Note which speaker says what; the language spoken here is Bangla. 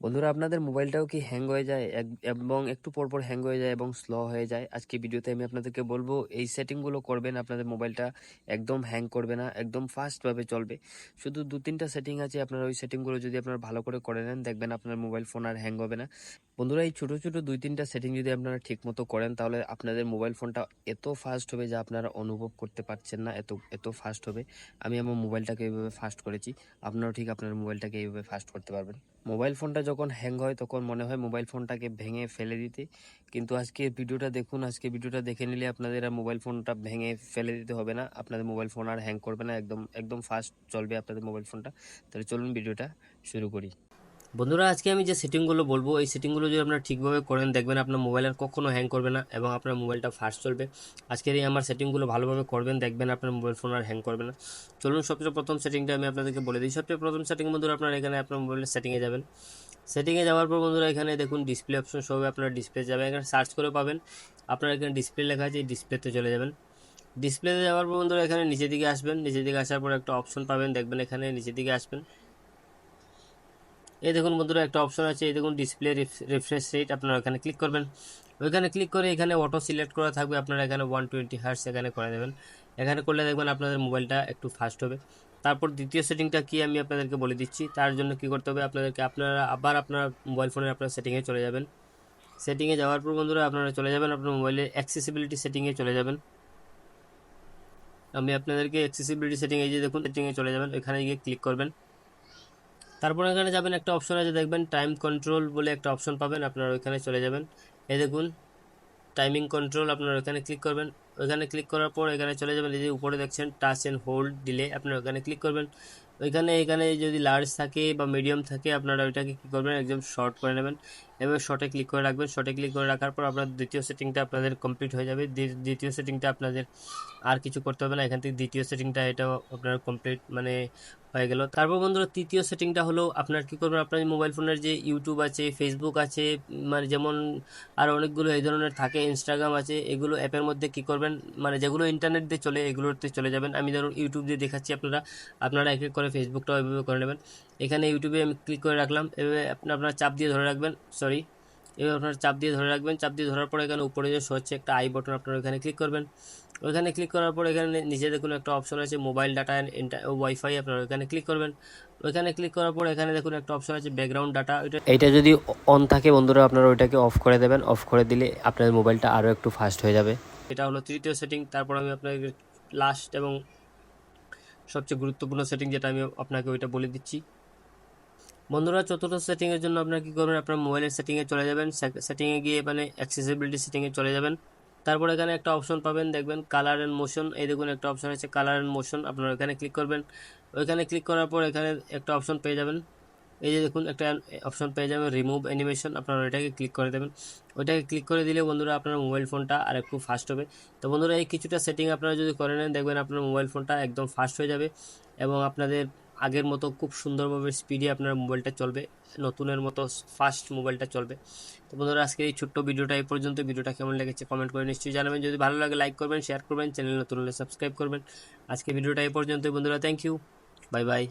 Speaker 1: বন্ধুরা, আপনাদের মোবাইলটাও কি হ্যাং হয়ে যায় এবং একটু পরপর হ্যাং হয়ে যায় এবং স্লো হয়ে যায়? আজকে ভিডিওতে আমি আপনাদেরকে বলবো এই সেটিংগুলো করবেন, আপনাদের মোবাইলটা একদম হ্যাং করবে না, একদম ফাস্টভাবে চলবে। শুধু 2-3টা সেটিং আছে, আপনারা ওই সেটিংগুলো যদি আপনারা ভালো করে করে নেন, দেখবেন আপনার মোবাইল ফোন আর হ্যাং হবে না। বন্ধুরা, এই ছোট ছোট 2-3টা সেটিং যদি আপনারা ঠিক মতো করেন, তাহলে আপনাদের মোবাইল ফোনটা এত ফাস্ট হবে যা আপনারা অনুভব করতে পারছেন না, এত এত ফাস্ট হবে। আমি আমার মোবাইলটাকে এইভাবে ফাস্ট করেছি, আপনারাও ঠিক আপনার মোবাইলটাকে এইভাবে ফাস্ট করতে পারবেন। মোবাইল ফোনটা যখন হ্যাং হয় তখন মনে হয় মোবাইল ফোনটাকে ভেঙে ফেলে দিতে, কিন্তু আজকের ভিডিওটা দেখুন, আজকে ভিডিওটা দেখে নিলে আপনাদের আর মোবাইল ফোনটা ভেঙে ফেলে দিতে হবে না, আপনাদের মোবাইল ফোন আর হ্যাং করবে না, একদম একদম ফাস্ট চলবে আপনাদের মোবাইল ফোনটা। তাহলে চলুন ভিডিওটা শুরু করি। বন্ধুরা, আজকে আমি যে সেটিংগুলো বলবো, এই সেটিংগুলো যদি আপনারা ঠিকভাবে করেন, দেখবেন আপনার মোবাইল আর কখনো হ্যাং করবে না এবং আপনার মোবাইলটা ফাস্ট চলবে। আজকের এই আমার সেটিংগুলো ভালোভাবে করবেন, দেখবেন আপনার মোবাইল ফোন আর হ্যাং করবে না। চলুন, সবচেয়ে প্রথম সেটিংটা আমি আপনাদেরকে বলে দিই। সবচেয়ে প্রথম সেটিং বন্ধুরা, আপনারা এখানে আপনার মোবাইলের সেটিংয়ে যাবেন। সেটিংয়ে যাওয়ার পর বন্ধুরা, এখানে দেখুন ডিসপ্লে অপশন শো হবে, আপনারা ডিসপ্লে যাবেন, এখানে সার্চ করে পাবেন, আপনারা এখানে ডিসপ্লে লেখা আছে, এই ডিসপ্লেতে চলে যাবেন। ডিসপ্লেতে যাওয়ার পর বন্ধুরা, এখানে নিচের দিকে আসবেন, নিচের দিকে আসার পর একটা অপশন পাবেন, দেখবেন এখানে নিচের দিকে আসবেন। এই দেখুন বন্ধুরা, একটা অপশন আছে, এই দেখুন ডিসপ্লে রিফ্রেশ রেট, আপনারা এখানে ক্লিক করবেন। ওইখানে ক্লিক করে এখানে অটো সিলেক্ট করা থাকবে, আপনারা এখানে 120 হার্টস এখানে করে দেবেন। এখানে করলে দেখবেন আপনাদের মোবাইলটা একটু ফাস্ট হবে। তারপর দ্বিতীয় সেটিংটা কি আমি আপনাদেরকে বলে দিচ্ছি। তার জন্য কি করতে হবে আপনাদেরকে, আপনারা আবার আপনার মোবাইল ফোনের আপনার সেটিংয়ে চলে যাবেন। সেটিংয়ে যাওয়ার পর বন্ধুরা, আপনারা চলে যাবেন আপনার মোবাইলের অ্যাক্সেসিবিলিটি সেটিংয়ে চলে যাবেন। আমি আপনাদেরকে অ্যাক্সেসিবিলিটি সেটিং, এই যে দেখুন সেটিংয়ে চলে যাবেন, এখানে গিয়ে ক্লিক করবেন। তারপর এখানে যাবেন, একটা অপশন আছে দেখবেন টাইম কন্ট্রোল বলে একটা অপশন পাবেন, আপনারা ওইখানে চলে যাবেন। এই দেখুন টাইমিং কন্ট্রোল, আপনারা ওইখানে ক্লিক করবেন। ওইখানে ক্লিক করার পর এখানে চলে যাবেন, এই যে উপরে দেখছেন টাচ অ্যান্ড হোল্ড ডিলে, আপনারা ওইখানে ক্লিক করবেন। ওইখানে এখানে যদি লার্জ থাকে বা মিডিয়াম থাকে, আপনারা ওইটাকে কী করবেন, একদম শর্ট করে নেবেন। এবার শর্টে ক্লিক করে রাখবেন। শর্টে ক্লিক করে রাখার পর আপনার দ্বিতীয় সেটিংটা আপনাদের কমপ্লিট হয়ে যাবে। দ্বিতীয় সেটিংটা আপনাদের আর কিছু করতে হবে না, এখান থেকে দ্বিতীয় সেটিংটা এটাও আপনার কমপ্লিট মানে হয়ে গেল। তারপর বন্ধুরা, তৃতীয় সেটিংটা হলো আপনার কি করবেন, আপনার মোবাইল ফোনের যে ইউটিউব আছে, ফেসবুক আছে, মানে যেমন আর অনেকগুলো এই ধরনের থাকে, ইনস্টাগ্রাম আছে, এগুলো অ্যাপের মধ্যে কি করবেন, মানে যেগুলো ইন্টারনেট দিয়ে চলে এগুলোতে চলে যাবেন। আমি ধরুন ইউটিউব দিয়ে দেখাচ্ছি, আপনারা এক এক করে ফেসবুকটাও এভাবে করে নেবেন। এখানে ইউটিউবে আমি ক্লিক করে রাখলাম, এভাবে আপনার চাপ দিয়ে ধরে রাখবেন, সরি, এবার আপনার চাপ দিয়ে ধরে রাখবেন। চাপ দিয়ে ধরার পর এখানে উপরে যে শো হচ্ছে একটা আই বটন, আপনারা ওইখানে ক্লিক করবেন। ওইখানে ক্লিক করার পর এখানে নিচে দেখুন একটা অপশন আছে মোবাইল ডাটা অ্যান্ড ওয়াইফাই, আপনারা ওইখানে ক্লিক করবেন। ওইখানে ক্লিক করার পর এখানে দেখুন একটা অপশন আছে ব্যাকগ্রাউন্ড ডাটা, এইটা যদি অন থাকে বন্ধুরা, আপনারা ওইটাকে অফ করে দেবেন। অফ করে দিলে আপনাদের মোবাইলটা আরও একটু ফাস্ট হয়ে যাবে। এটা হলো তৃতীয় সেটিং। তারপর আমি আপনাকে লাস্ট এবং সবচেয়ে গুরুত্বপূর্ণ সেটিং যেটা আমি আপনাকে ওইটা বলে দিচ্ছি। বন্ধুরা, চতুর্থ সেটিংয়ের জন্য আপনারা কী করবেন, আপনার মোবাইলের সেটিংয়ে চলে যাবেন। সেটিংয়ে গিয়ে মানে অ্যাক্সেসিবিলিটি সেটিংয়ে চলে যাবেন। তারপর এখানে একটা অপশন পাবেন, দেখবেন কালার অ্যান্ড মোশন, এই দেখুন একটা অপশন আছে কালার অ্যান্ড মোশন, আপনারা ওইখানে ক্লিক করবেন। ওইখানে ক্লিক করার পর এখানে একটা অপশন পেয়ে যাবেন, এই যে দেখুন একটা অপশন পেয়ে যাবেন রিমুভ অ্যানিমেশন, আপনারা ওইটাকে ক্লিক করে দেবেন। ওইটাকে ক্লিক করে দিলে বন্ধুরা আপনার মোবাইল ফোনটা আর একটু ফাস্ট হবে। তো বন্ধুরা, এই কিছুটা সেটিং আপনারা যদি করে নেন, দেখবেন আপনার মোবাইল ফোনটা একদম ফাস্ট হয়ে যাবে এবং আপনাদের আগের মতো খুব সুন্দরভাবে স্পিডে আপনার মোবাইলটা চলবে, নতুনের মতো ফাস্ট মোবাইলটা চলবে। তো বন্ধুরা, আজকে এই ছোট্ট ভিডিওটা এই পর্যন্ত। ভিডিওটা কেমন লেগেছে কমেন্ট করে নিশ্চয়ই জানাবেন। যদি ভালো লাগে লাইক করবেন, শেয়ার করবেন, চ্যানেল নতুন হলে সাবস্ক্রাইব করবেন। আজকে ভিডিওটা এই পর্যন্ত বন্ধুরা, থ্যাংক ইউ, বাই বাই।